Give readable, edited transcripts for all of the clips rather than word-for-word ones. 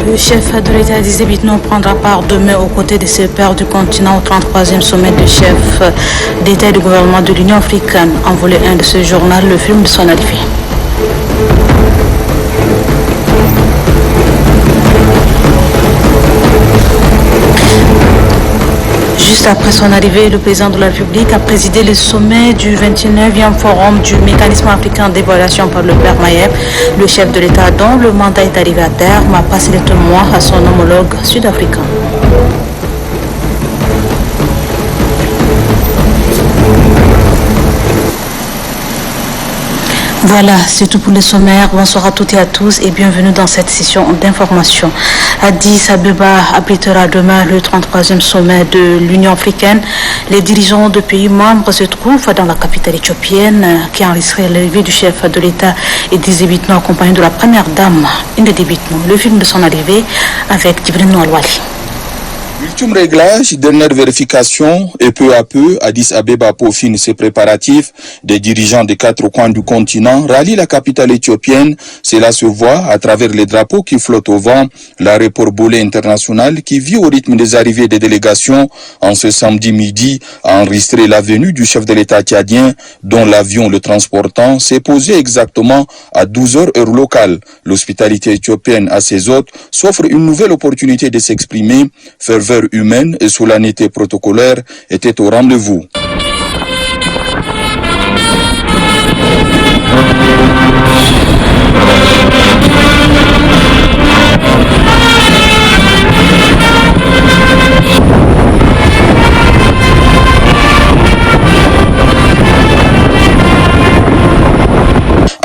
Le chef de l'État Idriss Déby Itno prendra part demain aux côtés de ses pairs du continent au 33e sommet des chefs d'État et de gouvernement de l'Union africaine. En volet 1 de ce journal, le film de son arrivée. Juste après son arrivée, le président de la République a présidé le sommet du 29e forum du mécanisme africain d'évaluation par le père Mayeb. Le chef de l'État, dont le mandat est arrivé à terme, a passé les témoins à son homologue sud-africain. Voilà, c'est tout pour le sommaire. Bonsoir à toutes et à tous et bienvenue dans cette session d'information. Addis Abeba abritera demain le 33e sommet de l'Union africaine. Les dirigeants de pays membres se trouvent dans la capitale éthiopienne qui a enregistré l'arrivée du chef de l'État Idriss Déby Itno accompagné de la première dame Inde Déby Itno. Le film de son arrivée avec Djibril Noualwali. Ultime réglage, dernière vérification et peu à peu, Addis Abeba peaufine ses préparatifs. Des dirigeants des 4 coins du continent rallient la capitale éthiopienne. Cela se voit à travers les drapeaux qui flottent au vent. L'aéroport Bolé international qui vit au rythme des arrivées des délégations en ce samedi midi a enregistré la venue du chef de l'État tchadien dont l'avion le transportant s'est posé exactement à 12h heure locale. L'hospitalité éthiopienne à ses hôtes s'offre une nouvelle opportunité de s'exprimer. Ferveur humaine et solennité protocolaire étaient au rendez-vous.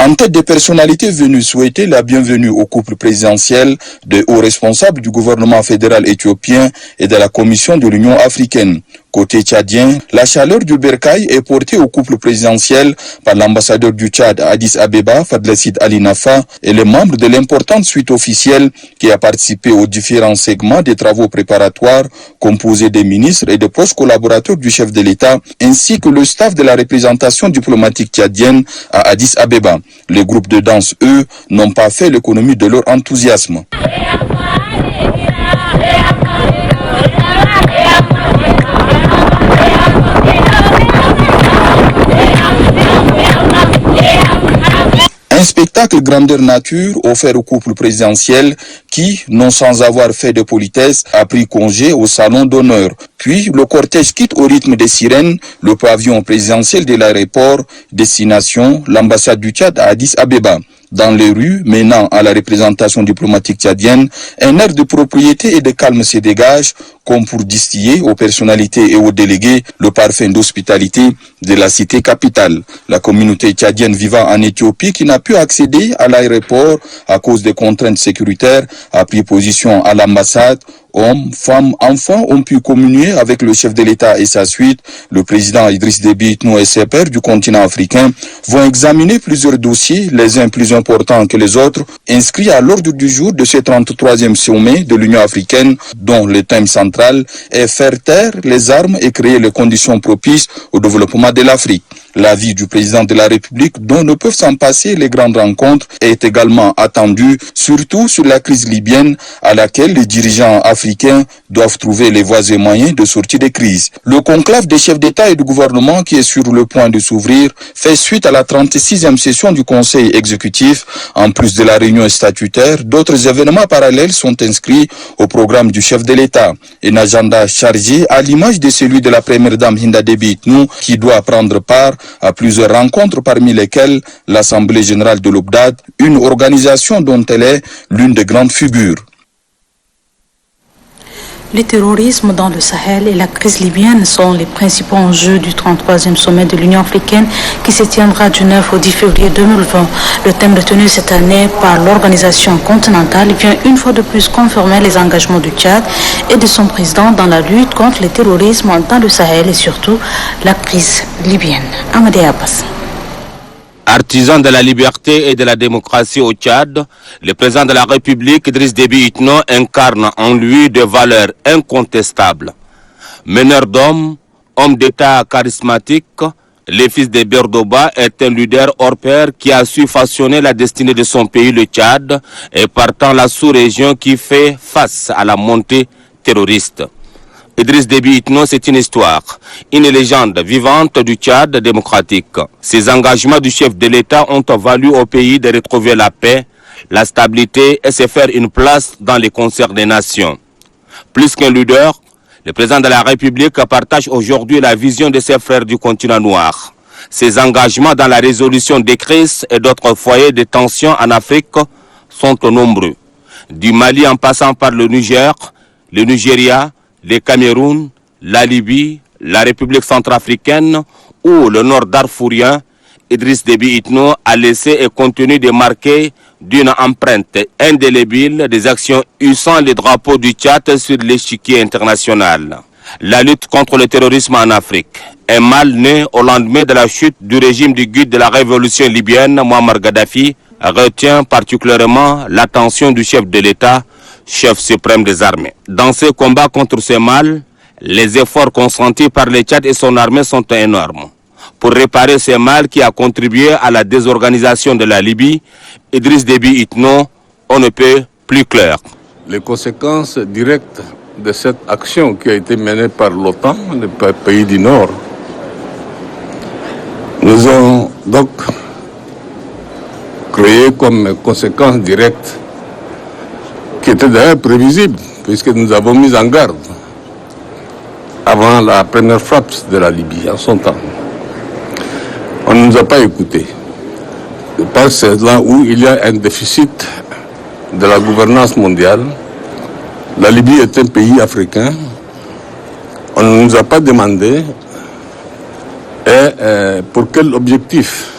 En tête des personnalités venues souhaiter la bienvenue au couple présidentiel, de hauts responsables du gouvernement fédéral éthiopien et de la Commission de l'Union africaine. Côté tchadien, la chaleur du bercail est portée au couple présidentiel par l'ambassadeur du Tchad à Addis Abeba, Fadlassid Ali Nafa, et les membres de l'importante suite officielle qui a participé aux différents segments des travaux préparatoires composés des ministres et de proches collaborateurs du chef de l'État, ainsi que le staff de la représentation diplomatique tchadienne à Addis Abeba. Les groupes de danse, eux, n'ont pas fait l'économie de leur enthousiasme. Un spectacle grandeur nature offert au couple présidentiel qui, non sans avoir fait de politesse, a pris congé au salon d'honneur. Puis le cortège quitte au rythme des sirènes le pavillon présidentiel de l'aéroport, destination l'ambassade du Tchad à Addis Abeba. Dans les rues menant à la représentation diplomatique tchadienne, un air de propriété et de calme se dégage, comme pour distiller aux personnalités et aux délégués le parfum d'hospitalité de la cité capitale. La communauté tchadienne vivant en Éthiopie qui n'a pu accéder à l'aéroport à cause des contraintes sécuritaires a pris position à l'ambassade. Hommes, femmes, enfants ont pu communier avec le chef de l'État et sa suite. Le président Idriss Déby Itno et ses pairs du continent africain vont examiner plusieurs dossiers, les uns plus importants que les autres, inscrits à l'ordre du jour de ce 33e sommet de l'Union africaine, dont le thème central est faire taire les armes et créer les conditions propices au développement de l'Afrique. L'avis du président de la République, dont ne peuvent s'en passer les grandes rencontres, est également attendu, surtout sur la crise libyenne, à laquelle les dirigeants africains doivent trouver les voies et moyens de sortie des crises. Le conclave des chefs d'État et de gouvernement qui est sur le point de s'ouvrir fait suite à la 36e session du Conseil exécutif. En plus de la réunion statutaire, d'autres événements parallèles sont inscrits au programme du chef de l'État. Un agenda chargé à l'image de celui de la première dame Inde Déby Itno qui doit prendre part à plusieurs rencontres parmi lesquelles l'Assemblée générale de l'OBDAD, une organisation dont elle est l'une des grandes figures. Le terrorisme dans le Sahel et la crise libyenne sont les principaux enjeux du 33e sommet de l'Union africaine qui se tiendra du 9 au 10 février 2020. Le thème retenu cette année par l'organisation continentale vient une fois de plus confirmer les engagements du Tchad et de son président dans la lutte contre le terrorisme dans le Sahel et surtout la crise libyenne. Amadé Abbas. Artisan de la liberté et de la démocratie au Tchad, le président de la République, Idriss Déby Itno, incarne en lui des valeurs incontestables. Meneur d'hommes, homme d'État charismatique, Le fils de Berdoba est un leader hors pair qui a su façonner la destinée de son pays, le Tchad, et partant la sous-région qui fait face à la montée terroriste. Idriss Déby Itno, c'est une histoire, une légende vivante du Tchad démocratique. Ces engagements du chef de l'État ont valu au pays de retrouver la paix, la stabilité et se faire une place dans les concerts des nations. Plus qu'un leader, le président de la République partage aujourd'hui la vision de ses frères du continent noir. Ses engagements dans la résolution des crises et d'autres foyers de tension en Afrique sont nombreux. Du Mali en passant par le Niger, le Nigeria, le Cameroun, la Libye, la République centrafricaine ou le nord darfourien, Idriss Déby Itno a laissé et continue de marquer d'une empreinte indélébile des actions hissant les drapeaux du Tchad sur l'échiquier international. La lutte contre le terrorisme en Afrique est mal née au lendemain de la chute du régime du guide de la révolution libyenne, Muammar Kadhafi, retient particulièrement l'attention du chef de l'État, chef suprême des armées. Dans ce combat contre ce mal, les efforts consentis par le Tchad et son armée sont énormes. Pour réparer ce mal qui a contribué à la désorganisation de la Libye, Idriss Déby Itno, on ne peut plus clair. Les conséquences directes de cette action qui a été menée par l'OTAN, les pays du Nord, nous ont donc créé comme conséquence directe, qui était d'ailleurs prévisible, puisque nous avons mis en garde avant la première frappe de la Libye en son temps. On ne nous a pas écoutés. C'est là où il y a un déficit de la gouvernance mondiale. La Libye est un pays africain. On ne nous a pas demandé pour quel objectif.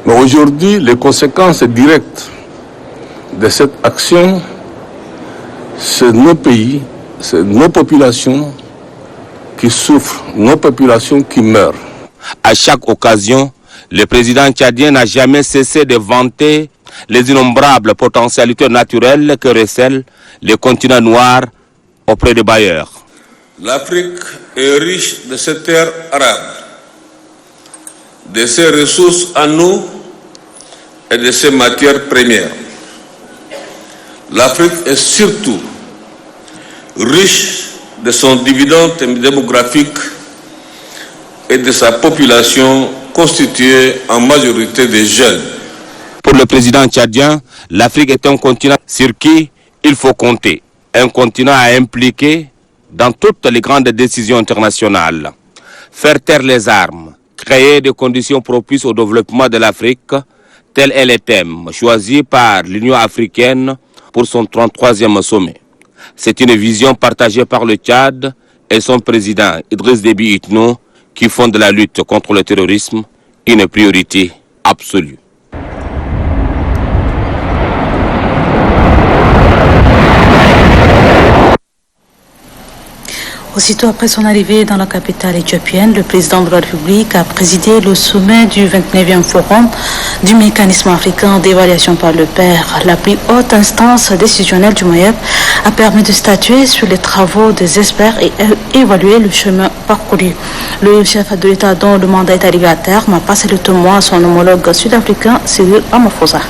Mais aujourd'hui, les conséquences directes de cette action, c'est nos pays, c'est nos populations qui souffrent, nos populations qui meurent. À chaque occasion, le président tchadien n'a jamais cessé de vanter les innombrables potentialités naturelles que recèle le continent noir auprès des bailleurs. L'Afrique est riche de ses terres arables, de ses ressources en eau et de ses matières premières. L'Afrique est surtout riche de son dividende démographique et de sa population constituée en majorité de jeunes. Pour le président tchadien, l'Afrique est un continent sur qui il faut compter. Un continent à impliquer dans toutes les grandes décisions internationales. Faire taire les armes, créer des conditions propices au développement de l'Afrique, tel est le thème choisi par l'Union africaine pour son 33e sommet. C'est une vision partagée par le Tchad et son président Idriss Déby Itno, qui font de la lutte contre le terrorisme une priorité absolue. Aussitôt après son arrivée dans la capitale éthiopienne, le président de la République a présidé le sommet du 29e forum du mécanisme africain d'évaluation par le père. La plus haute instance décisionnelle du Mayeb a permis de statuer sur les travaux des experts et évaluer le chemin parcouru. Le chef de l'État dont le mandat est arrivé à terme a passé le témoin à son homologue sud-africain Cyril Ramaphosa.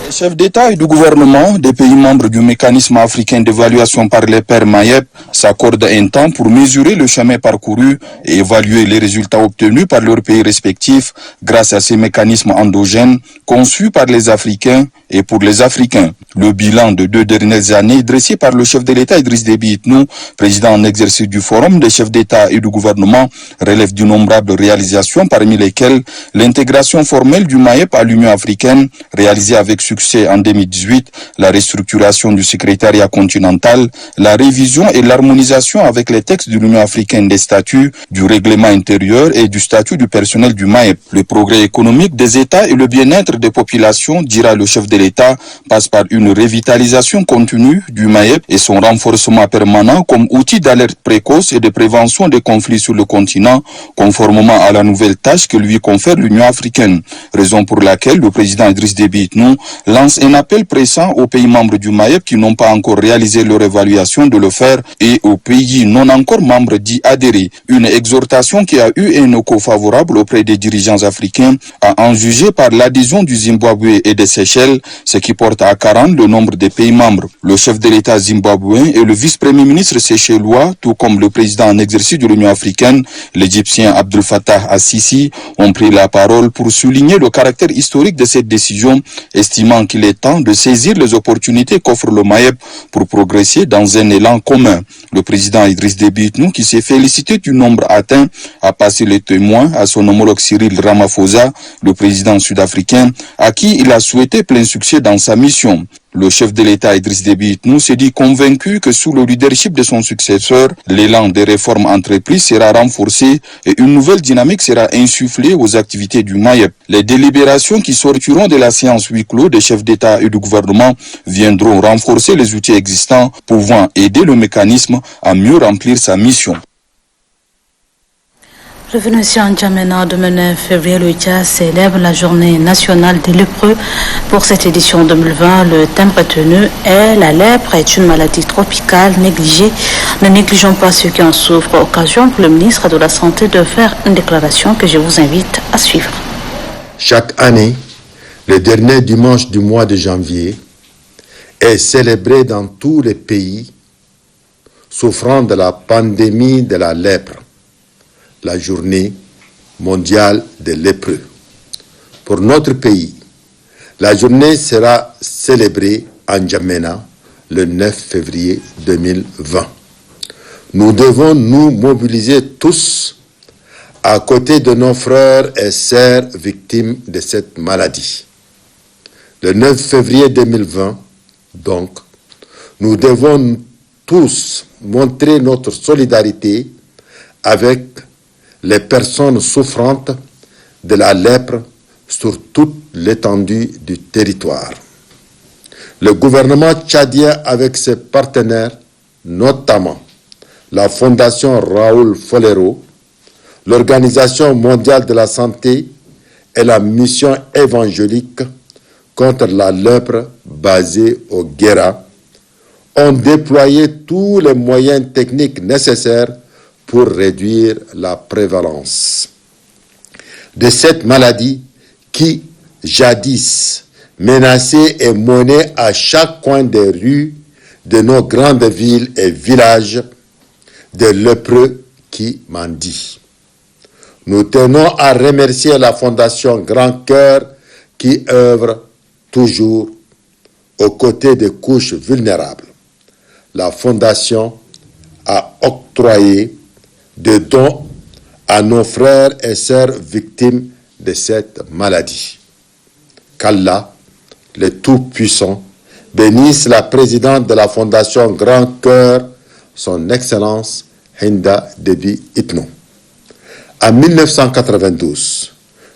Les chefs d'État et de gouvernement des pays membres du mécanisme africain d'évaluation par les pairs Mayeb s'accordent un temps pour mesurer le chemin parcouru et évaluer les résultats obtenus par leurs pays respectifs grâce à ces mécanismes endogènes conçus par les Africains et pour les Africains. Le bilan de 2 dernières années dressé par le chef de l'État Idriss Déby Itno, président en exercice du Forum des chefs d'État et de gouvernement, relève d'innombrables réalisations parmi lesquelles l'intégration formelle du Mayeb à l'Union africaine réalisée avec succès en 2018, la restructuration du secrétariat continental, la révision et l'harmonisation avec les textes de l'Union africaine des statuts, du règlement intérieur et du statut du personnel du Mayeb. Le progrès économique des États et le bien-être des populations, dira le chef de l'État, passe par une une revitalisation continue du MAEP et son renforcement permanent comme outil d'alerte précoce et de prévention des conflits sur le continent, conformément à la nouvelle tâche que lui confère l'Union africaine. Raison pour laquelle le président Idriss Déby Itno lance un appel pressant aux pays membres du MAEP qui n'ont pas encore réalisé leur évaluation de le faire et aux pays non encore membres d'y adhérer. Une exhortation qui a eu un écho favorable auprès des dirigeants africains, à en juger par l'adhésion du Zimbabwe et des Seychelles, ce qui porte à 40 le nombre des pays membres. Le chef de l'État zimbabwéen et le vice-premier ministre séchellois, tout comme le président en exercice de l'Union africaine, l'Égyptien Abdel Fattah al-Sisi, ont pris la parole pour souligner le caractère historique de cette décision, estimant qu'il est temps de saisir les opportunités qu'offre le MAEP pour progresser dans un élan commun. Le président Idriss Déby Itno, qui s'est félicité du nombre atteint, a passé le témoin à son homologue Cyril Ramaphosa, le président sud-africain, à qui il a souhaité plein succès dans sa mission. Le chef de l'État Idriss Déby Itno s'est dit convaincu que sous le leadership de son successeur, l'élan des réformes entreprises sera renforcé et une nouvelle dynamique sera insufflée aux activités du MAEP. Les délibérations qui sortiront de la séance huis clos des chefs d'État et du gouvernement viendront renforcer les outils existants pouvant aider le mécanisme à mieux remplir sa mission. Revenons ici en N'Djamena, demain 9 février, le Tchad célèbre la journée nationale des lépreux. Pour cette édition 2020, le thème retenu est « La lèpre est une maladie tropicale négligée. Ne négligeons pas ceux qui en souffrent ». Occasion pour le ministre de la Santé de faire une déclaration que je vous invite à suivre. Chaque année, le dernier dimanche du mois de janvier est célébré dans tous les pays souffrant de la pandémie de la lèpre, la journée mondiale des lépreux. Pour notre pays, la journée sera célébrée en N'Djamena le 9 février 2020. Nous devons nous mobiliser tous à côté de nos frères et sœurs victimes de cette maladie. Le 9 février 2020, donc, nous devons tous montrer notre solidarité avec les personnes souffrantes de la lèpre sur toute l'étendue du territoire. Le gouvernement tchadien avec ses partenaires, notamment la Fondation Raoul Folero, l'Organisation mondiale de la santé et la mission évangélique contre la lèpre basée au Guéra, ont déployé tous les moyens techniques nécessaires pour réduire la prévalence de cette maladie qui, jadis, menaçait et menait à chaque coin des rues de nos grandes villes et villages des lépreux qui mendient. Nous tenons à remercier la Fondation Grand Cœur qui œuvre toujours aux côtés des couches vulnérables. La Fondation a octroyé de dons à nos frères et sœurs victimes de cette maladie. Qu'Allah, le Tout-Puissant, bénisse la présidente de la Fondation Grand Cœur, son Excellence Hinda Déby Itno. En 1992,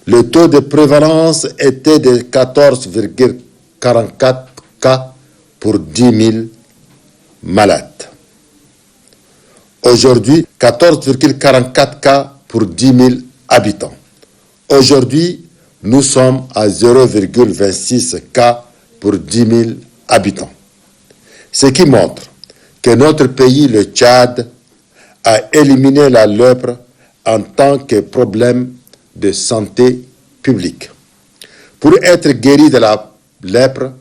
le taux de prévalence était de 14,44 cas pour 10 000 malades. Aujourd'hui, 14,44 cas pour 10 000 habitants. Aujourd'hui, nous sommes à 0,26 cas pour 10 000 habitants. Ce qui montre que notre pays, le Tchad, a éliminé la lèpre en tant que problème de santé publique. Pour être guéri de la lèpre,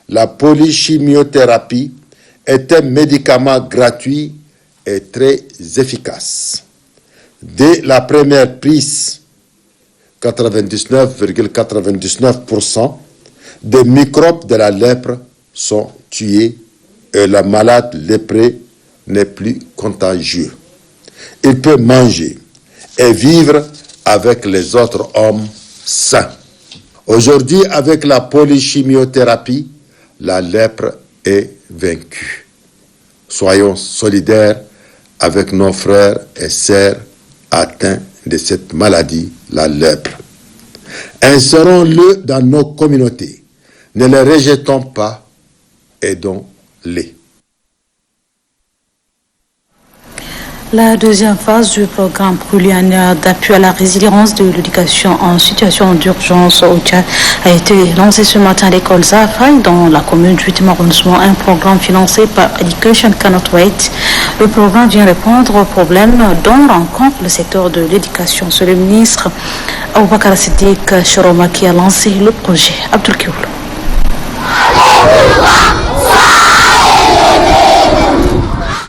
la polychimiothérapie est un médicament gratuit et très efficace. Dès la première prise, 99,99% des microbes de la lèpre sont tués et le malade lépreux n'est plus contagieux. Il peut manger et vivre avec les autres hommes sains. Aujourd'hui, avec la polychimiothérapie, la lèpre est vaincue. Soyons solidaires avec nos frères et sœurs atteints de cette maladie, la lèpre. Insérons-le dans nos communautés. Ne les rejetons pas, aidons-les. La deuxième phase du programme pluriannuel d'appui à la résilience de l'éducation en situation d'urgence au Tchad a été lancée ce matin à l'école Zafai dans la commune du 8e arrondissement, un programme financé par Education Cannot Wait. Le programme vient répondre aux problèmes dont rencontre le secteur de l'éducation. C'est le ministre Aboubakar Siddiq Chiroma qui a lancé le projet. Abdul Kioul.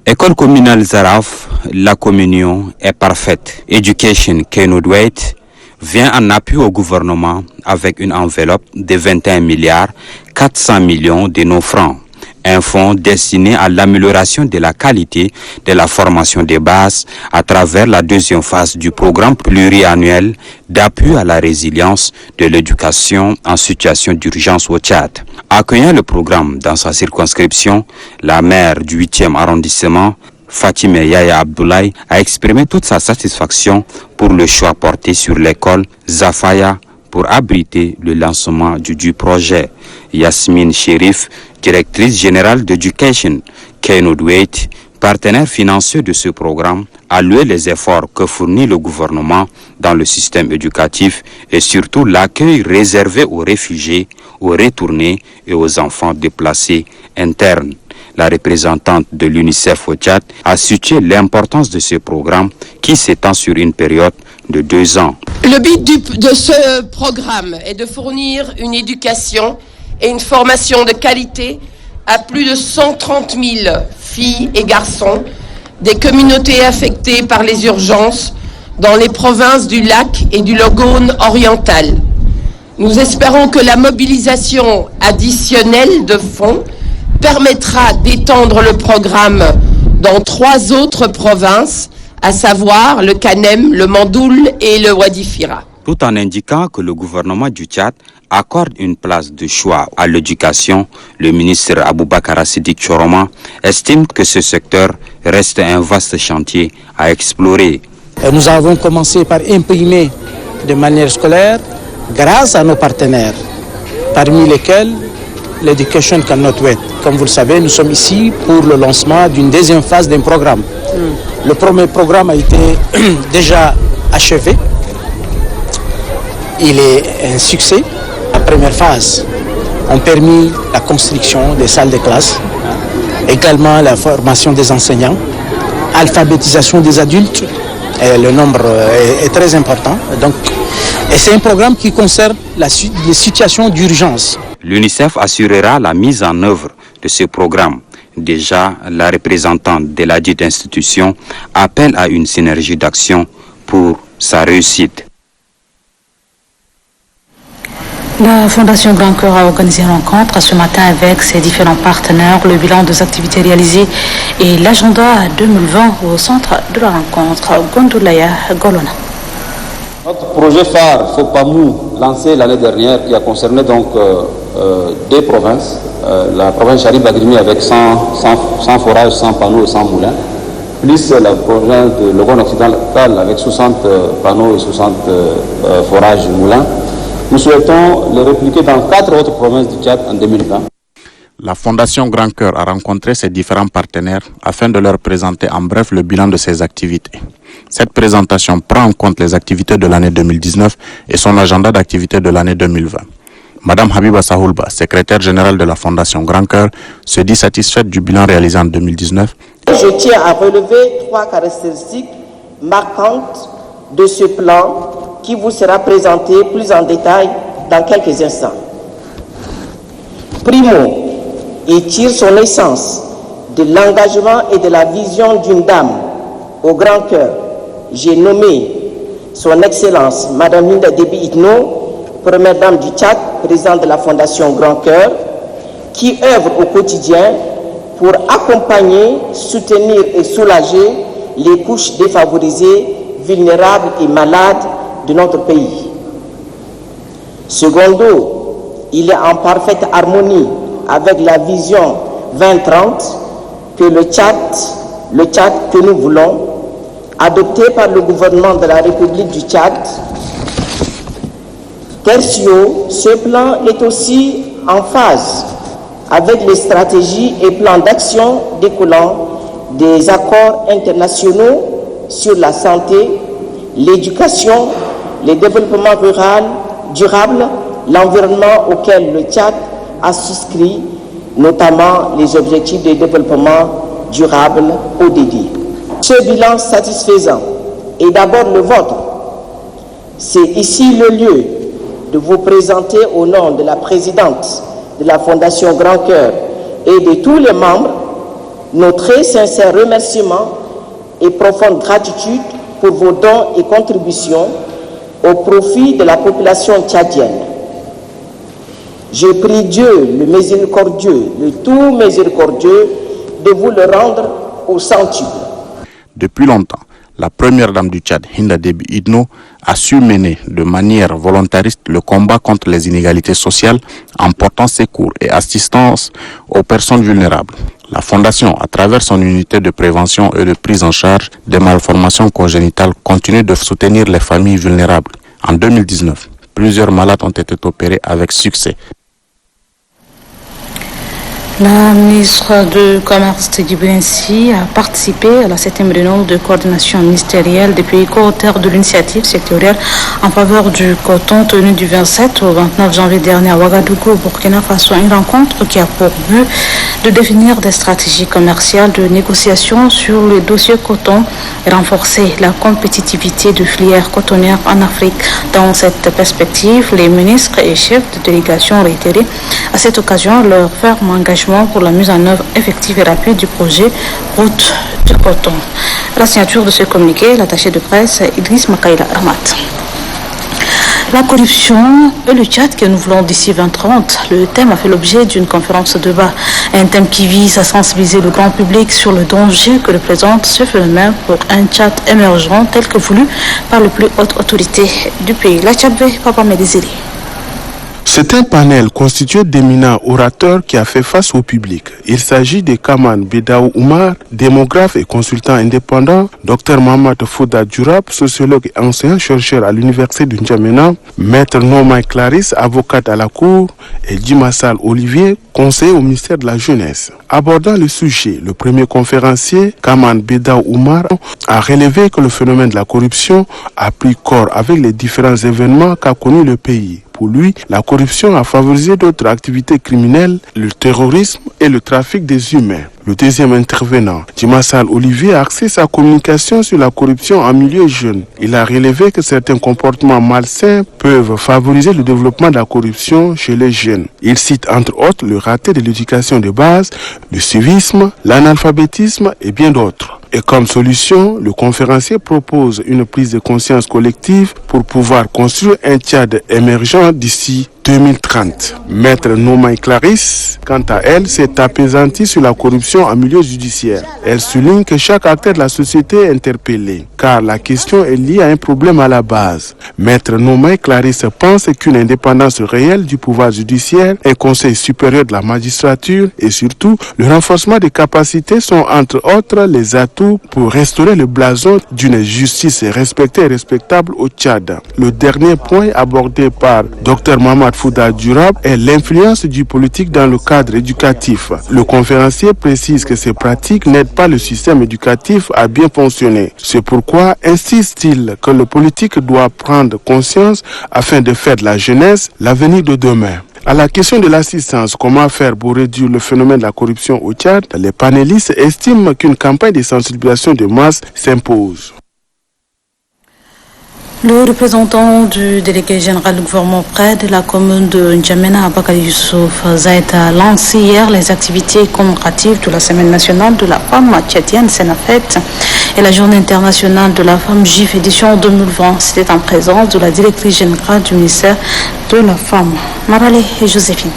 École communale Zaraf, la communion est parfaite. Education Cannot Wait vient en appui au gouvernement avec une enveloppe de 21 milliards 400 millions de nos francs. Un fonds destiné à l'amélioration de la qualité de la formation de base à travers la deuxième phase du programme pluriannuel d'appui à la résilience de l'éducation en situation d'urgence au Tchad. Accueillant le programme dans sa circonscription, la maire du 8e arrondissement, Fatime Yaya Abdoulaye, a exprimé toute sa satisfaction pour le choix porté sur l'école Zafaya pour abriter le lancement du projet. Yasmine Chérif, directrice générale d'Education Cannot Wait, partenaire financier de ce programme, a loué les efforts que fournit le gouvernement dans le système éducatif et surtout l'accueil réservé aux réfugiés, aux retournés et aux enfants déplacés internes. La représentante de l'UNICEF au Tchad a situé l'importance de ce programme qui s'étend sur une période de 2 ans. Le but de ce programme est de fournir une éducation et une formation de qualité à plus de 130 000 filles et garçons des communautés affectées par les urgences dans les provinces du Lac et du Logone oriental. Nous espérons que la mobilisation additionnelle de fonds permettra d'étendre le programme dans 3 autres provinces, à savoir le Kanem, le Mandoul et le Wadi Fira. Tout en indiquant que le gouvernement du Tchad accorde une place de choix à l'éducation, le ministre Aboubakar Siddiq Chiroma estime que ce secteur reste un vaste chantier à explorer. Nous avons commencé par imprimer de manière scolaire grâce à nos partenaires, parmi lesquels l'Education Cannot Wait. Comme vous le savez, nous sommes ici pour le lancement d'une deuxième phase d'un programme. Le premier programme a été déjà achevé. Il est un succès. La première phase a permis la construction des salles de classe, également la formation des enseignants, alphabétisation des adultes. Et le nombre est très important. Et c'est un programme qui concerne les situations d'urgence. L'UNICEF assurera la mise en œuvre de ce programme. Déjà, la représentante de la dite institution appelle à une synergie d'action pour sa réussite. La Fondation Grand Cœur a organisé une rencontre ce matin avec ses différents partenaires, le bilan des activités réalisées et l'agenda 2020 au centre de la rencontre. Gondoulaya Golona. Notre projet phare, FOPAMU, lancé l'année dernière, qui a concerné donc 2 provinces, la province Charib-Bagrimi avec 100 forages, 100 panneaux et 100 moulins, plus la province de Logone occidental avec 60 panneaux et 60 forages et moulins. Nous souhaitons le répliquer dans 4 autres provinces du Tchad en 2020. La Fondation Grand Cœur a rencontré ses différents partenaires afin de leur présenter en bref le bilan de ses activités. Cette présentation prend en compte les activités de l'année 2019 et son agenda d'activités de l'année 2020. Madame Habiba Sahoulba, secrétaire générale de la Fondation Grand Cœur, se dit satisfaite du bilan réalisé en 2019. Je tiens à relever 3 caractéristiques marquantes de ce plan qui vous sera présenté plus en détail dans quelques instants. Primo, il tire son essence de l'engagement et de la vision d'une dame au grand cœur. J'ai nommé son Excellence Madame Linda Déby Itno, première dame du Tchad, présidente de la Fondation Grand Cœur, qui œuvre au quotidien pour accompagner, soutenir et soulager les couches défavorisées, vulnérables et malades de notre pays. Secondo, il est en parfaite harmonie avec la vision 2030 que le Tchad que nous voulons, adopté par le gouvernement de la République du Tchad. Tertio, ce plan est aussi en phase avec les stratégies et plans d'action découlant des accords internationaux sur la santé, l'éducation, le développement rural, durable, l'environnement auquel le Tchad a souscrit, notamment les objectifs de développement durable ODD. Ce bilan satisfaisant est d'abord le vôtre. C'est ici le lieu de vous présenter au nom de la présidente de la Fondation Grand Cœur et de tous les membres nos très sincères remerciements et profonde gratitude pour vos dons et contributions au profit de la population tchadienne. Je prie Dieu, le miséricordieux, le tout miséricordieux, de vous le rendre au centuple. Depuis longtemps, la première dame du Tchad, Hinda Déby Itno, a su mener de manière volontariste le combat contre les inégalités sociales en portant secours et assistance aux personnes vulnérables. La Fondation, à travers son unité de prévention et de prise en charge des malformations congénitales, continue de soutenir les familles vulnérables. En 2019, plusieurs malades ont été opérés avec succès. La ministre du Commerce Djibouti a participé à la 7e réunion de coordination ministérielle des pays co-auteurs de l'initiative sectorielle en faveur du coton tenue du 27 au 29 janvier dernier à Ouagadougou, au Burkina Faso. Une rencontre qui a pour but de définir des stratégies commerciales de négociation sur le dossier coton et renforcer la compétitivité de filières cotonnières en Afrique. Dans cette perspective, les ministres et chefs de délégation ont réitéré à cette occasion leur ferme engagement pour la mise en œuvre effective et rapide du projet Route du coton. À la signature de ce communiqué, l'attaché de presse Idriss Makaïla Ahmad. La corruption et le Tchad que nous voulons d'ici 2030. Le thème a fait l'objet d'une conférence de débat. Un thème qui vise à sensibiliser le grand public sur le danger que représente ce phénomène pour un Tchad émergent tel que voulu par les plus hautes autorités du pays. La Tchadbe, Papa Médésiri. C'est un panel constitué d'éminents orateurs qui a fait face au public. Il s'agit de Kaman Bedaou Oumar, démographe et consultant indépendant, Dr Mamad Fouda Djourab, sociologue et enseignant-chercheur à l'université de N'Djamena, Maître Nomai Clarisse, avocate à la Cour, et Djimassal Olivier, conseiller au ministère de la Jeunesse. Abordant le sujet, le premier conférencier, Kaman Bedaou Oumar, a relevé que le phénomène de la corruption a pris corps avec les différents événements qu'a connus le pays. Pour lui, la corruption a favorisé d'autres activités criminelles, le terrorisme et le trafic des humains. Le deuxième intervenant, Djimassal Olivier, a axé sa communication sur la corruption en milieu jeune. Il a relevé que certains comportements malsains peuvent favoriser le développement de la corruption chez les jeunes. Il cite entre autres le raté de l'éducation de base, le civisme, l'analphabétisme et bien d'autres. Et comme solution, le conférencier propose une prise de conscience collective pour pouvoir construire un Tchad émergent d'ici 2030. Maître Nomai Clarisse, quant à elle, s'est apaisantie sur la corruption en milieu judiciaire. Elle souligne que chaque acteur de la société est interpellé, car la question est liée à un problème à la base. Maître Nomai Clarisse pense qu'une indépendance réelle du pouvoir judiciaire, un conseil supérieur de la magistrature et surtout le renforcement des capacités sont entre autres les atouts pour restaurer le blason d'une justice respectée et respectable au Tchad. Le dernier point abordé par Dr Mamad Fouda Djourab est l'influence du politique dans le cadre éducatif. Le conférencier précise que ces pratiques n'aident pas le système éducatif à bien fonctionner. C'est pourquoi insiste-t-il que le politique doit prendre conscience afin de faire de la jeunesse l'avenir de demain. À la question de l'assistance, comment faire pour réduire le phénomène de la corruption au Tchad, les panélistes estiment qu'une campagne de sensibilisation de masse s'impose. Le représentant du délégué général du gouvernement près de la commune de N'Djamena, Abakari Youssouf Zaïd, a lancé hier les activités commémoratives de la Semaine nationale de la femme tchadienne, Senafet, et la Journée internationale de la femme juive édition 2020. C'était en présence de la directrice générale du ministère de la Femme, Marale et Joséphine.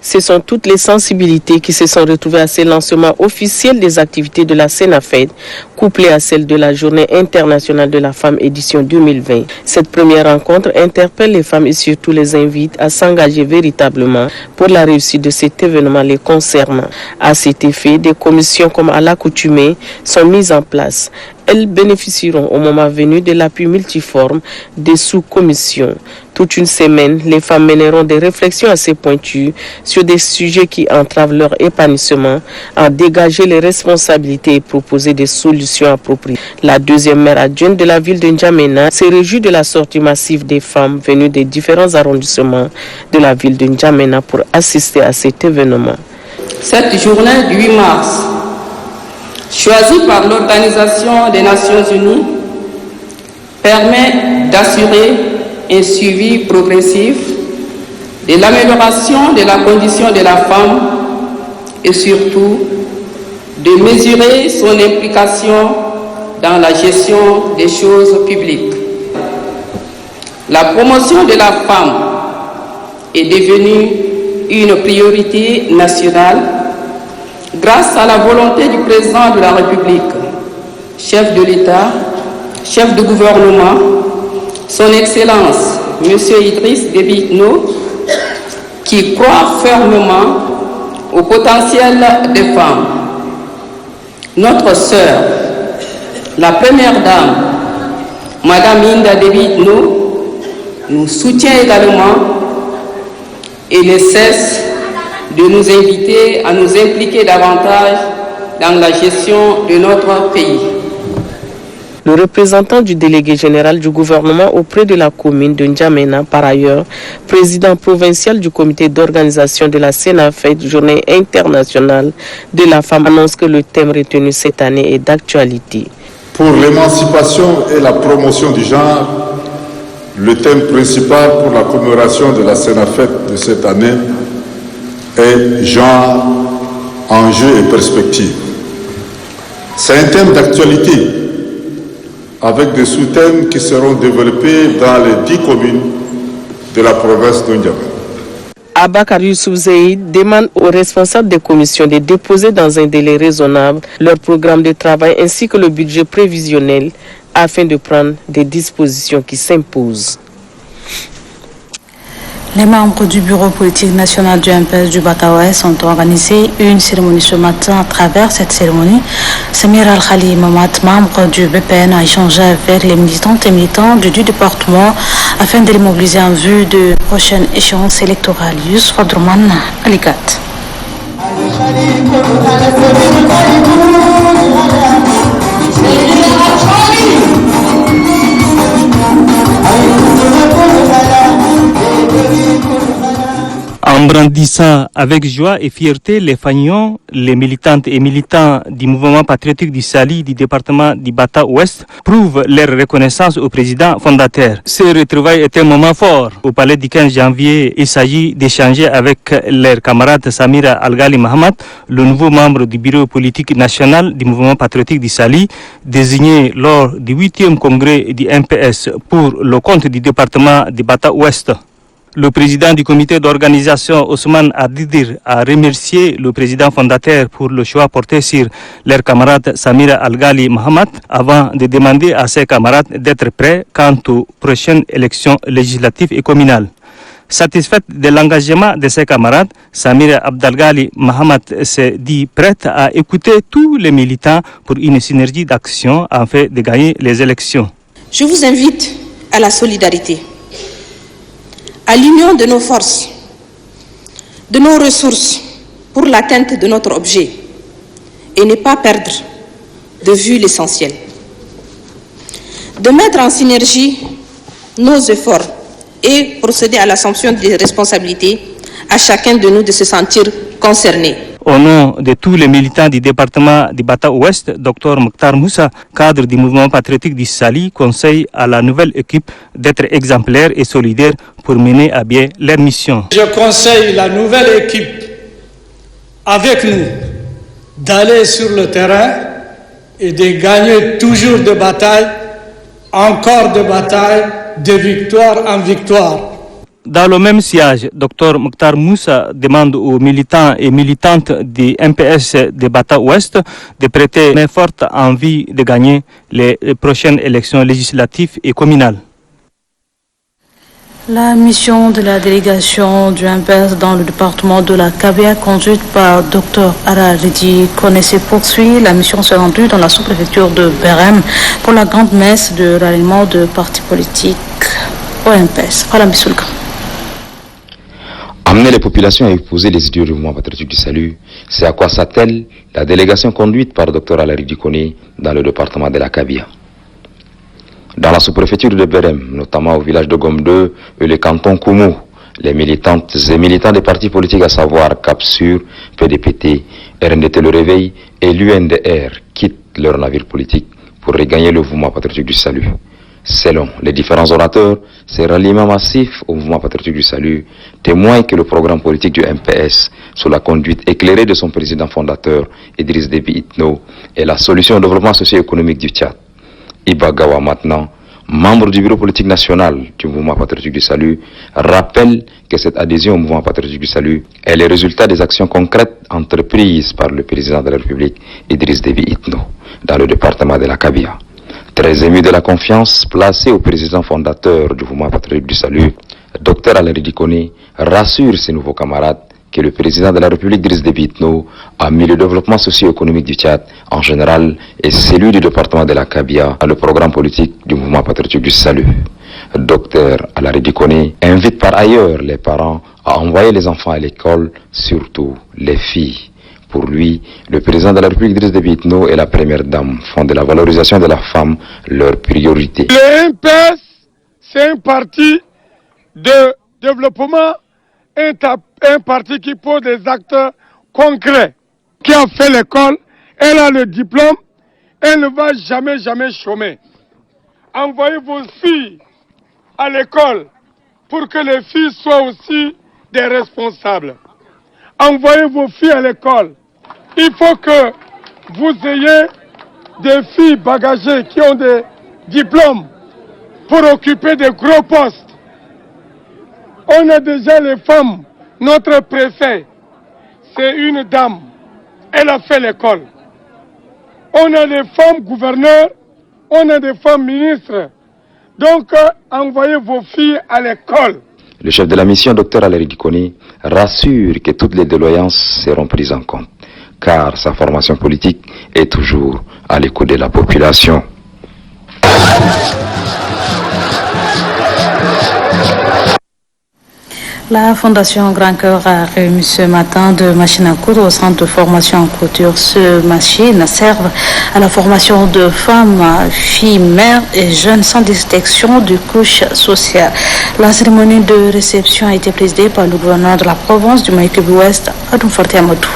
Ce sont toutes les sensibilités qui se sont retrouvées à ce lancement officiel des activités de la Senafed, couplées à celle de la Journée internationale de la femme édition 2020. Cette première rencontre interpelle les femmes et surtout les invite à s'engager véritablement pour la réussite de cet événement les concernant. À cet effet, des commissions comme à l'accoutumée sont mises en place. Elles bénéficieront au moment venu de l'appui multiforme des sous-commissions. Toute une semaine, les femmes mèneront des réflexions assez pointues sur des sujets qui entravent leur épanouissement, à dégager les responsabilités et proposer des solutions appropriées. La deuxième maire adjointe de la ville de N'Djamena s'est réjouie de la sortie massive des femmes venues des différents arrondissements de la ville de N'Djamena pour assister à cet événement. Cette journée du 8 mars, choisie par l'Organisation des Nations Unies, permet d'assurer un suivi progressif de l'amélioration de la condition de la femme et surtout de mesurer son implication dans la gestion des choses publiques. La promotion de la femme est devenue une priorité nationale grâce à la volonté du président de la République, chef de l'État, chef de gouvernement, son Excellence, M. Idriss Déby Itno, qui croit fermement au potentiel des femmes. Notre sœur, la première dame, Mme Hinda Déby Itno, nous soutient également et ne cesse de nous inviter à nous impliquer davantage dans la gestion de notre pays. Le représentant du délégué général du gouvernement auprès de la commune de N'Djamena, par ailleurs, président provincial du comité d'organisation de la CENAFED, Journée internationale de la femme, annonce que le thème retenu cette année est d'actualité. Pour l'émancipation et la promotion du genre, le thème principal pour la commémoration de la CENAFED de cette année est genre, enjeux et perspectives. C'est un thème d'actualité avec des sous-thèmes qui seront développés dans les 10 communes de la province de N'Djamena. Abakar Youssouf Zeid demande aux responsables des commissions de déposer dans un délai raisonnable leur programme de travail ainsi que le budget prévisionnel afin de prendre des dispositions qui s'imposent. Les membres du bureau politique national du MPS du Bata-Ouest ont organisé une cérémonie ce matin. À travers cette cérémonie, Samir Al-Khali Mamad, membre du BPN, a échangé avec les militantes et militants du département afin de les mobiliser en vue de prochaines échéances électorales. Youssouf Abdourman, Alikat. En brandissant avec joie et fierté les fanions, les militantes et militants du mouvement patriotique du Sali du département du Bata-Ouest prouvent leur reconnaissance au président fondateur. Ce retrouvailles est un moment fort. Au palais du 15 janvier, il s'agit d'échanger avec leurs camarades Samira Al-Ghali Mahamat, le nouveau membre du bureau politique national du mouvement patriotique du Sali, désigné lors du 8e congrès du MPS pour le compte du département du Bata-Ouest. Le président du comité d'organisation, Ousmane Adidir, a remercié le président fondateur pour le choix porté sur leur camarade Samira Al-Ghali Mahamat avant de demander à ses camarades d'être prêts quant aux prochaines élections législatives et communales. Satisfaite de l'engagement de ses camarades, Samira Abdalghali Mahamat s'est dit prête à écouter tous les militants pour une synergie d'action afin de gagner les élections. Je vous invite à la solidarité, à l'union de nos forces, de nos ressources pour l'atteinte de notre objet et ne pas perdre de vue l'essentiel. De mettre en synergie nos efforts et procéder à l'assumption des responsabilités, à chacun de nous de se sentir concerné. Au nom de tous les militants du département du Bata-Ouest, Dr Mokhtar Moussa, cadre du mouvement patriotique du Sali, conseille à la nouvelle équipe d'être exemplaire et solidaire pour mener à bien leur mission. Je conseille la nouvelle équipe avec nous d'aller sur le terrain et de gagner toujours de batailles, encore de batailles, de victoire en victoire. Dans le même siège, Dr Mokhtar Moussa demande aux militants et militantes du MPS de Bata-Ouest de prêter main forte en vue de gagner les prochaines élections législatives et communales. La mission de la délégation du MPS dans le département de la Kabia, conduite par Dr Araridi Kone, se poursuit. La mission s'est rendue dans la sous-préfecture de Berem pour la grande messe de ralliement de partis politiques au MPS. Voilà, M. Amener les populations à épouser les idéaux du mouvement patriotique du salut, c'est à quoi s'attelle la délégation conduite par Dr Araridi Kone dans le département de la Kabia. Dans la sous-préfecture de Berem, notamment au village de Gom 2 et le canton Koumou, les militantes et militants des partis politiques, à savoir CAPSUR, PDPT, RNDT Le Réveil et l'UNDR, quittent leur navire politique pour regagner le mouvement patriotique du salut. Selon les différents orateurs, ces ralliements massifs au mouvement patriotique du salut témoignent que le programme politique du MPS, sous la conduite éclairée de son président fondateur, Idriss Déby Itno, est la solution au développement socio-économique du Tchad. Ibagawa maintenant, membre du bureau politique national du mouvement patriotique du salut, rappelle que cette adhésion au mouvement patriotique du salut est le résultat des actions concrètes entreprises par le président de la République, Idriss Déby Itno, dans le département de la Kabia. Très ému de la confiance placée au président fondateur du mouvement patriotique du salut, Dr Araridi Kone rassure ses nouveaux camarades que le président de la République, Idriss Déby Itno, a mis le développement socio-économique du Tchad en général et celui du département de la Kabia dans le programme politique du mouvement patriotique du salut. Dr Araridi Kone invite par ailleurs les parents à envoyer les enfants à l'école, surtout les filles. Pour lui, le président de la République, Idriss Déby Itno, et la première dame font de la valorisation de la femme leur priorité. Le MPS, c'est un parti de développement, un parti qui pose des actes concrets, qui a fait l'école, elle a le diplôme, elle ne va jamais chômer. Envoyez vos filles à l'école pour que les filles soient aussi des responsables. Envoyez vos filles à l'école. Il faut que vous ayez des filles bagagées qui ont des diplômes pour occuper de gros postes. On a déjà les femmes. Notre préfet, c'est une dame. Elle a fait l'école. On a des femmes gouverneurs, on a des femmes ministres. Donc, envoyez vos filles à l'école. Le chef de la mission, Dr Araridi Kone, rassure que toutes les déloyances seront prises en compte, car sa formation politique est toujours à l'écoute de la population. La Fondation Grand Cœur a remis ce matin deux machines à coudre au centre de formation en couture. Ces machines servent à la formation de femmes, filles, mères et jeunes sans distinction de couche sociale. La cérémonie de réception a été présidée par le gouverneur de la province du Maïkébi-Ouest, Adoum Forté Amadou.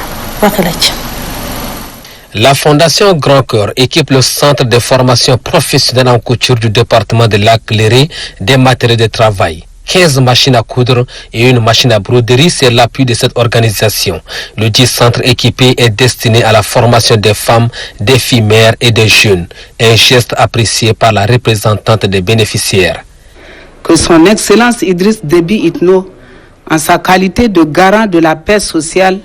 La Fondation Grand Cœur équipe le centre de formation professionnelle en couture du département de Lac-Léré des matériaux de travail. 15 machines à coudre et une machine à broderie, c'est l'appui de cette organisation. Le dit centre équipé est destiné à la formation des femmes, des filles mères et des jeunes. Un geste apprécié par la représentante des bénéficiaires. Que son Excellence Idriss Déby Itno, en sa qualité de garant de la paix sociale,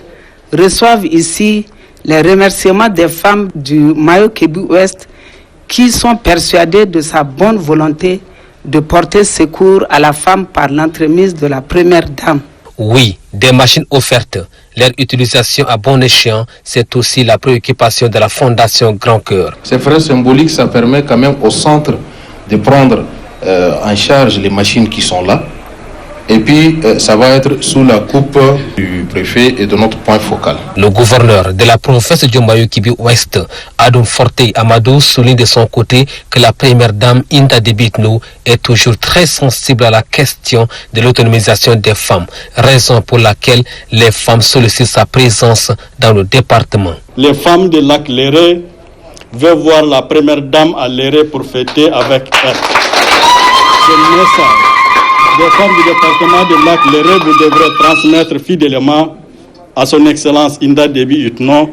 reçoive ici les remerciements des femmes du Maïkébi-Ouest qui sont persuadées de sa bonne volonté de porter secours à la femme par l'entremise de la première dame. Oui, des machines offertes. Leur utilisation à bon escient, c'est aussi la préoccupation de la Fondation Grand Cœur. Ces frais symboliques, ça permet quand même au centre de prendre en charge les machines qui sont là. Et puis, ça va être sous la coupe du préfet et de notre point focal. Le gouverneur de la province du Maïkébi-Ouest, Adoum Forté Amadou, souligne de son côté que la première dame Inda Déby Itno est toujours très sensible à la question de l'autonomisation des femmes, raison pour laquelle les femmes sollicitent sa présence dans le département. Les femmes de Lac-Léré veulent voir la première dame à Léré pour fêter avec elle. C'est le message des femmes du département de Lac-Léré, vous devrez transmettre fidèlement à son Excellence Inda Déby Itno,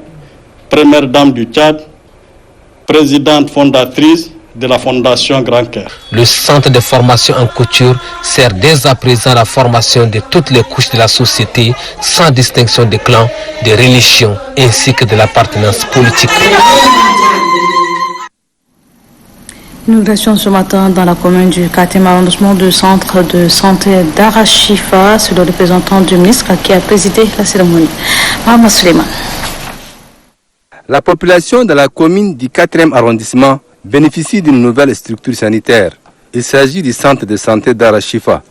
première dame du Tchad, présidente fondatrice de la Fondation Grand Cœur. Le centre de formation en couture sert dès à présent à la formation de toutes les couches de la société, sans distinction de clans, de religions ainsi que de l'appartenance politique. Nous restions ce matin dans la commune du 4e arrondissement du centre de santé d'Arachifa. C'est le représentant du ministre qui a présidé la cérémonie. Mohamed Suleiman. La population de la commune du 4e arrondissement bénéficie d'une nouvelle structure sanitaire. Il s'agit du centre de santé d'Arachifa.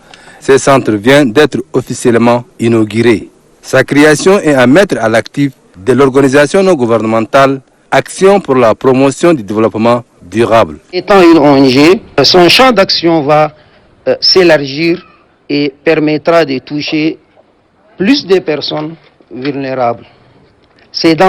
Ce centre vient d'être officiellement inauguré. Sa création est à mettre à l'actif de l'organisation non gouvernementale Action pour la promotion du développement durable. Étant une ONG, son champ d'action va s'élargir et permettra de toucher plus de personnes vulnérables. C'est dans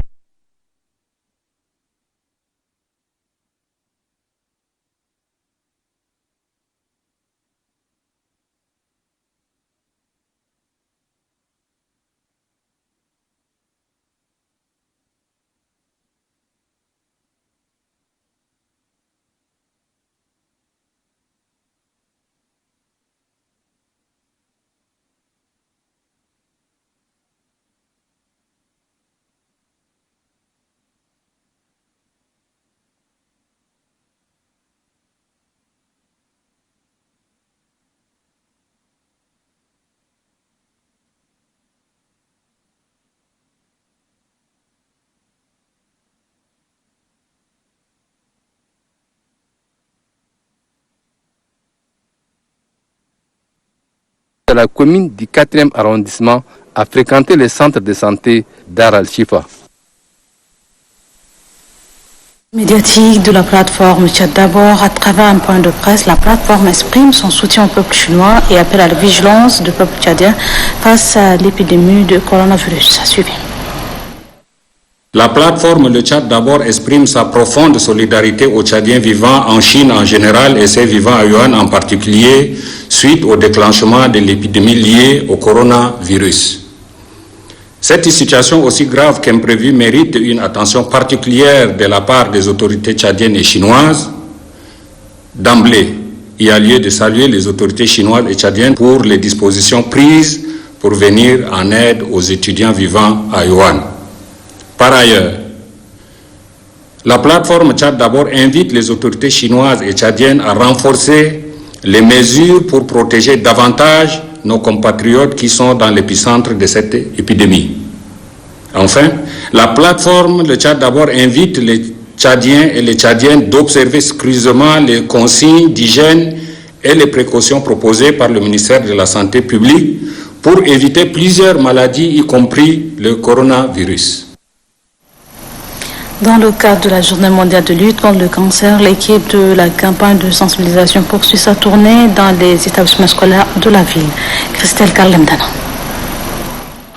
la commune du 4e arrondissement a fréquenté le centre de santé Dar al-Shifa. Médiatique de la plateforme Tchad d'abord, à travers un point de presse, la plateforme exprime son soutien au peuple chinois et appelle à la vigilance du peuple tchadien face à l'épidémie de coronavirus. Suivez. La plateforme Le Tchad d'abord exprime sa profonde solidarité aux Tchadiens vivant en Chine en général et ceux vivant à Yuan en particulier suite au déclenchement de l'épidémie liée au coronavirus. Cette situation aussi grave qu'imprévue mérite une attention particulière de la part des autorités tchadiennes et chinoises. D'emblée, il y a lieu de saluer les autorités chinoises et tchadiennes pour les dispositions prises pour venir en aide aux étudiants vivant à Yuan. Par ailleurs, la plateforme Tchad d'abord invite les autorités chinoises et tchadiennes à renforcer les mesures pour protéger davantage nos compatriotes qui sont dans l'épicentre de cette épidémie. Enfin, la plateforme Le Tchad d'abord invite les Tchadiens et les Tchadiennes d'observer scrupuleusement les consignes d'hygiène et les précautions proposées par le ministère de la Santé publique pour éviter plusieurs maladies, y compris le coronavirus. Dans le cadre de la Journée mondiale de lutte contre le cancer, l'équipe de la campagne de sensibilisation poursuit sa tournée dans les établissements scolaires de la ville. Christelle Karlemdana.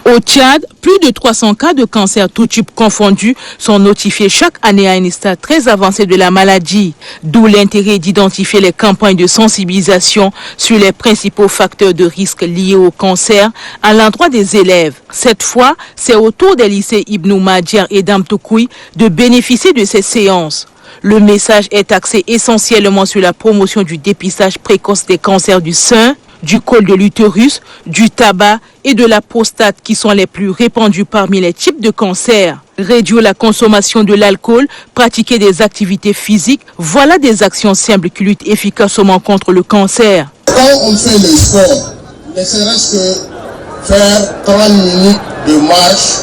Au Tchad, plus de 300 cas de cancer tout type confondus sont notifiés chaque année à un stade très avancé de la maladie, d'où l'intérêt d'identifier les campagnes de sensibilisation sur les principaux facteurs de risque liés au cancer à l'endroit des élèves. Cette fois, c'est au tour des lycées Ibn Madjer et Damtoukoui de bénéficier de ces séances. Le message est axé essentiellement sur la promotion du dépistage précoce des cancers du sein, du col de l'utérus, du tabac et de la prostate qui sont les plus répandus parmi les types de cancers. Réduire la consommation de l'alcool, pratiquer des activités physiques, voilà des actions simples qui luttent efficacement contre le cancer. Quand on fait le sport, ne serait-ce que faire 30 minutes de marche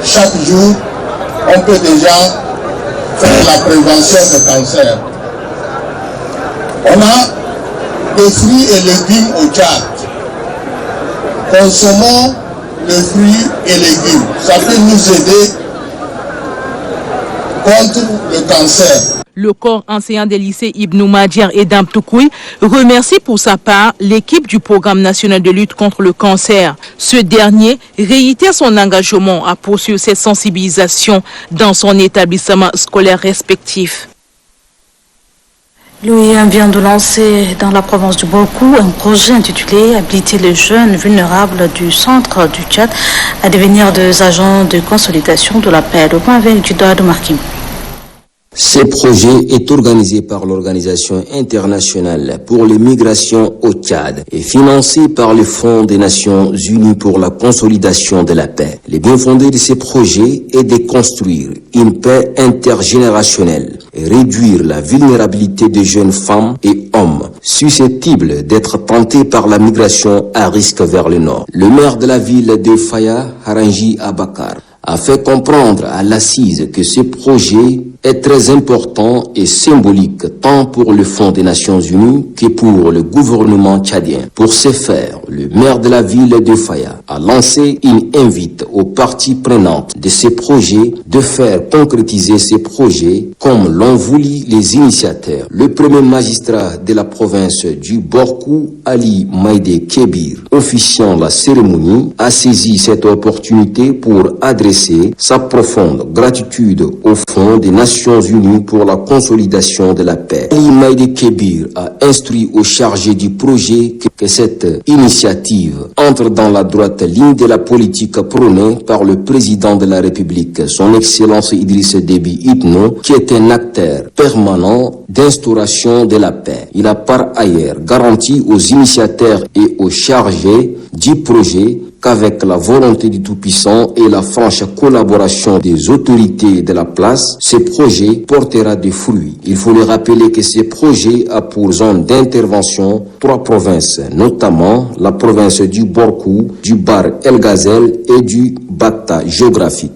chaque jour, on peut déjà faire la prévention des cancers. On a des fruits et légumes au Tchad. Consommons les fruits et légumes. Ça peut nous aider contre le cancer. Le corps enseignant des lycées Ibn Madjer et Damtoukoui remercie pour sa part l'équipe du Programme national de lutte contre le cancer. Ce dernier réitère son engagement à poursuivre cette sensibilisation dans son établissement scolaire respectif. L'OIM vient de lancer dans la province du Bokou un projet intitulé « Habiliter les jeunes vulnérables du centre du Tchad à devenir des agents de consolidation de la paix ». Le point avec Judas de Marquis. Ce projet est organisé par l'Organisation internationale pour les migrations au Tchad et financé par le Fonds des Nations Unies pour la consolidation de la paix. Le bien fondé de ce projet est de construire une paix intergénérationnelle et réduire la vulnérabilité des jeunes femmes et hommes susceptibles d'être tentés par la migration à risque vers le nord. Le maire de la ville de Faya, Harangi Abakar, a fait comprendre à l'assise que ce projet est très important et symbolique tant pour le Fonds des Nations Unies que pour le gouvernement tchadien. Pour ce faire, le maire de la ville de Faya a lancé une invite aux parties prenantes de ces projets de faire concrétiser ces projets comme l'ont voulu les initiateurs. Le premier magistrat de la province du Borkou, Ali Maïdé Kébir, officiant la cérémonie, a saisi cette opportunité pour adresser sa profonde gratitude au Fonds des Nations Unies pour la consolidation de la paix. Ali Maïdé Kébir a instruit aux chargés du projet que cette initiative entre dans la droite ligne de la politique prônée par le président de la République, son Excellence Idriss Déby Itno, qui est un acteur permanent d'instauration de la paix. Il a par ailleurs garanti aux initiateurs et aux chargés du projet qu'avec la volonté du Tout-Puissant et la franche collaboration des autorités de la place, ce projet portera des fruits. Il faut le rappeler que ce projet a pour zone d'intervention 3 provinces, notamment la province du Borkou, du Bar El Ghazel et du Bata géographique.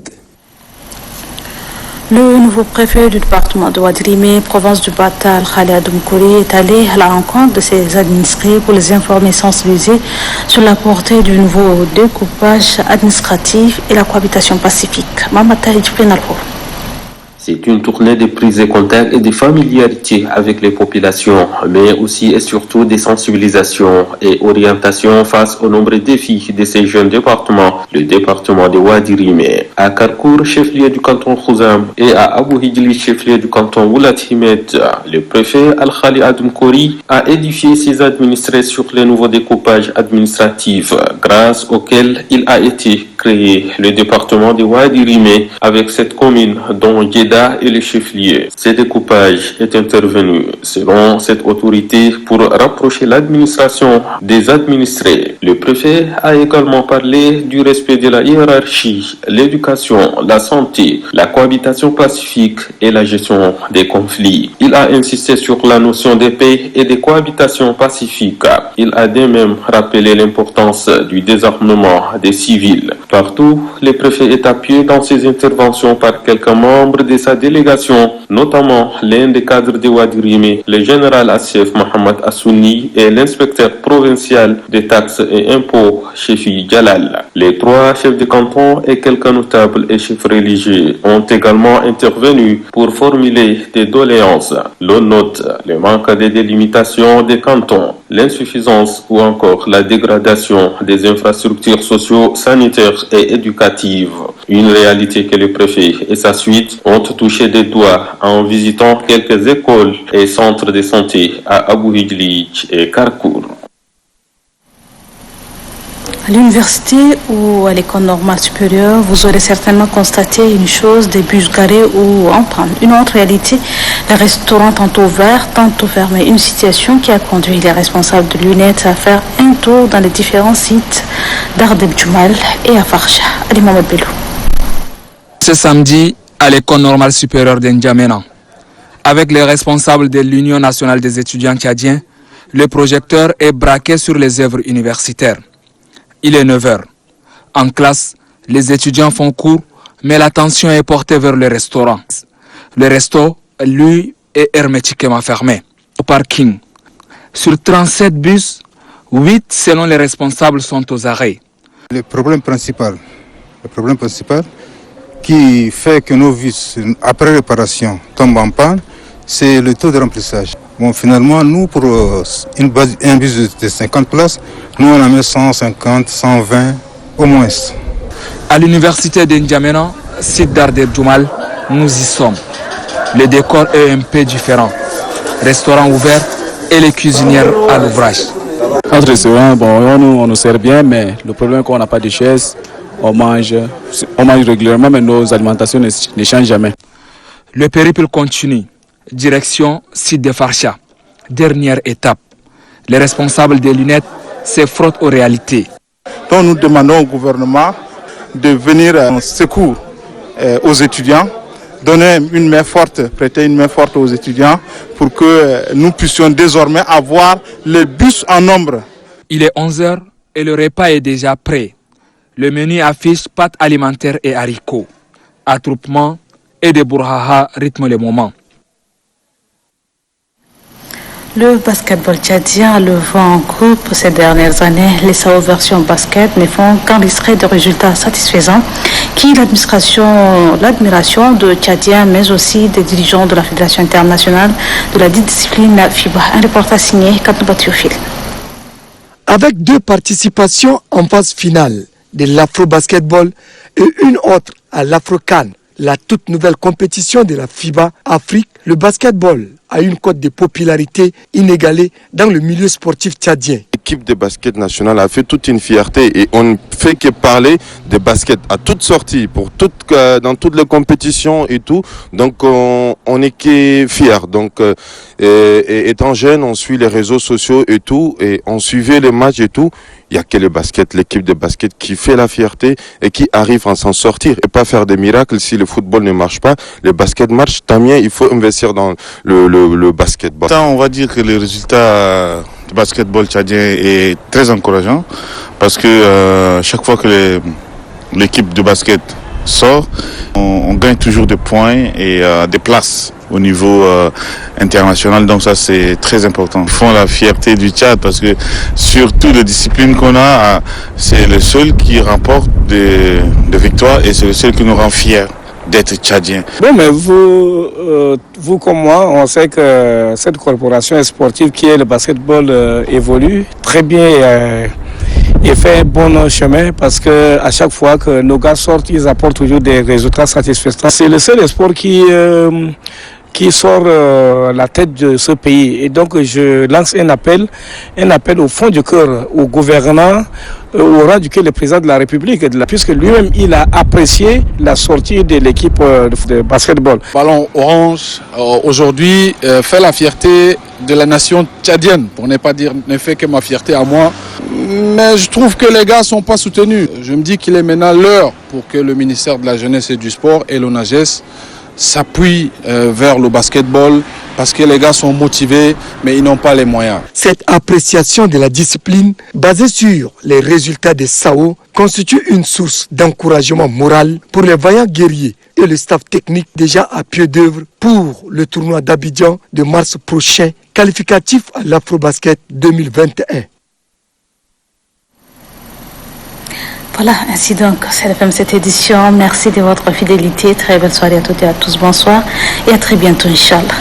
Le nouveau préfet du département de Ouadrime, province du Bata, Al-Khali Adoum-Kouri, est allé à la rencontre de ses administrés pour les informer et sensibiliser sur la portée du nouveau découpage administratif et la cohabitation pacifique. Mamata Idjprenalho. C'est une tournée de prise de contact et de familiarité avec les populations, mais aussi et surtout des sensibilisations et orientations face aux nombreux défis de ces jeunes départements, le département de Ouadirime. À Karkour, chef-lieu du canton Khouzam, et à Abou Hidjli, chef-lieu du canton Oulat Himed, le préfet Al-Khali Adoum-Kouri a édifié ses administrés sur les nouveaux découpages administratifs, grâce auxquels il a été créé le département de Ouadirime avec cette commune dont Djeddah et le chef-lieu. Ce découpage est intervenu selon cette autorité pour rapprocher l'administration des administrés. Le préfet a également parlé du respect de la hiérarchie, l'éducation, la santé, la cohabitation pacifique et la gestion des conflits. Il a insisté sur la notion de paix et de cohabitation pacifique. Il a de même rappelé l'importance du désarmement des civils. Partout, le préfet est appuyé dans ses interventions par quelques membres de sa délégation, notamment l'un des cadres de Ouadirime, le général Assef Mohamed Assouni et l'inspecteur provincial des taxes et impôts, Chefi Jalal. Les 3 chefs de canton et quelques notables et chefs religieux ont également intervenu pour formuler des doléances. L'on note le manque de délimitation des cantons, l'insuffisance ou encore la dégradation des infrastructures socio-sanitaires et éducatives. Une réalité que le préfet et sa suite ont touché des doigts en visitant quelques écoles et centres de santé à Abou Hidjli et Karkour. À l'université ou à l'école normale supérieure, vous aurez certainement constaté une chose, des bus garés ou entendre. Une autre réalité, les restaurants tantôt ouverts, tantôt fermés. Une situation qui a conduit les responsables de l'UNET à faire un tour dans les différents sites d'Ardeb Djoumal et à Farsha. Ali Mohamed Bello. Ce samedi, à l'école normale supérieure d'Ndiamena, avec les responsables de l'Union nationale des étudiants tchadiens, le projecteur est braqué sur les œuvres universitaires. Il est 9h. En classe, les étudiants font cours, mais l'attention est portée vers le restaurant. Le resto, lui, est hermétiquement fermé. Au parking, sur 37 bus, 8, selon les responsables, sont aux arrêts. Le problème principal qui fait que nos bus, après réparation, tombent en panne, c'est le taux de remplissage. Bon, finalement, nous, pour un bus de 50 places, nous, on en met 150, 120 au moins. À l'université d'Ndiamena, site d'Ardeb Djoumal, nous y sommes. Le décor est un peu différent. Restaurant ouvert et les cuisinières à l'ouvrage. Notre restaurant, on nous sert bien, mais le problème est qu'on n'a pas de chaises. On mange régulièrement, mais nos alimentations ne changent jamais. Le périple continue. Direction site de Farsha. Dernière étape. Les responsables des lunettes se frottent aux réalités. Donc nous demandons au gouvernement de venir en secours aux étudiants, donner une main forte, prêter une main forte aux étudiants pour que nous puissions désormais avoir les bus en nombre. Il est 11h et le repas est déjà prêt. Le menu affiche pâtes alimentaires et haricots. Attroupement et des bourhaha rythment le moment. Le basketball tchadien a le vent en groupe ces dernières années. Les SAO version basket ne font qu'enregistrer des résultats satisfaisants qui l'admiration de Tchadiens, mais aussi des dirigeants de la Fédération internationale de la discipline FIBA. Un reportage signé Katouba Théophile. Avec 2 participations en phase finale de l'Afro-Basketball et une autre à l'Afro-CAN, la toute nouvelle compétition de la FIBA Afrique, le basketball a une cote de popularité inégalée dans le milieu sportif tchadien. L'équipe de basket nationale a fait toute une fierté et on ne fait que parler de basket à toutes sorties, dans toutes les compétitions et tout. Donc on est que fiers. Donc étant jeune, on suit les réseaux sociaux et tout, et on suivait les matchs et tout. Il n'y a que le basket, l'équipe de basket qui fait la fierté et qui arrive à s'en sortir et pas faire des miracles. Si le football ne marche pas, le basket marche, tant mieux, il faut investir dans le basketball. On va dire que le résultat du basketball tchadien est très encourageant parce que chaque fois que l'équipe de basket sort, on gagne toujours des points et des places au niveau international, donc ça c'est très important. Ils font la fierté du Tchad parce que sur toutes les disciplines qu'on a, c'est le seul qui remporte des victoires et c'est le seul qui nous rend fiers d'être tchadien. Bon, mais vous comme moi, on sait que cette corporation sportive qui est le basketball évolue très bien et fait un bon chemin parce que à chaque fois que nos gars sortent, ils apportent toujours des résultats satisfaisants. C'est le seul sport qui sort la tête de ce pays. Et donc je lance un appel au fond du cœur au gouvernement, au rang duquel le président de la République, puisque lui-même il a apprécié la sortie de l'équipe de basketball. Ballon orange, aujourd'hui, fait la fierté de la nation tchadienne, pour ne pas dire ne fait que ma fierté à moi. Mais je trouve que les gars ne sont pas soutenus. Je me dis qu'il est maintenant l'heure pour que le ministère de la Jeunesse et du Sport et l'ONAGES s'appuient vers le basketball parce que les gars sont motivés mais ils n'ont pas les moyens. Cette appréciation de la discipline basée sur les résultats des SAO constitue une source d'encouragement moral pour les vaillants guerriers et le staff technique déjà à pied d'œuvre pour le tournoi d'Abidjan de mars prochain, qualificatif à l'Afrobasket 2021. Voilà, ainsi donc, c'est la fin de cette édition. Merci de votre fidélité. Très belle soirée à toutes et à tous. Bonsoir et à très bientôt, Inch'Allah.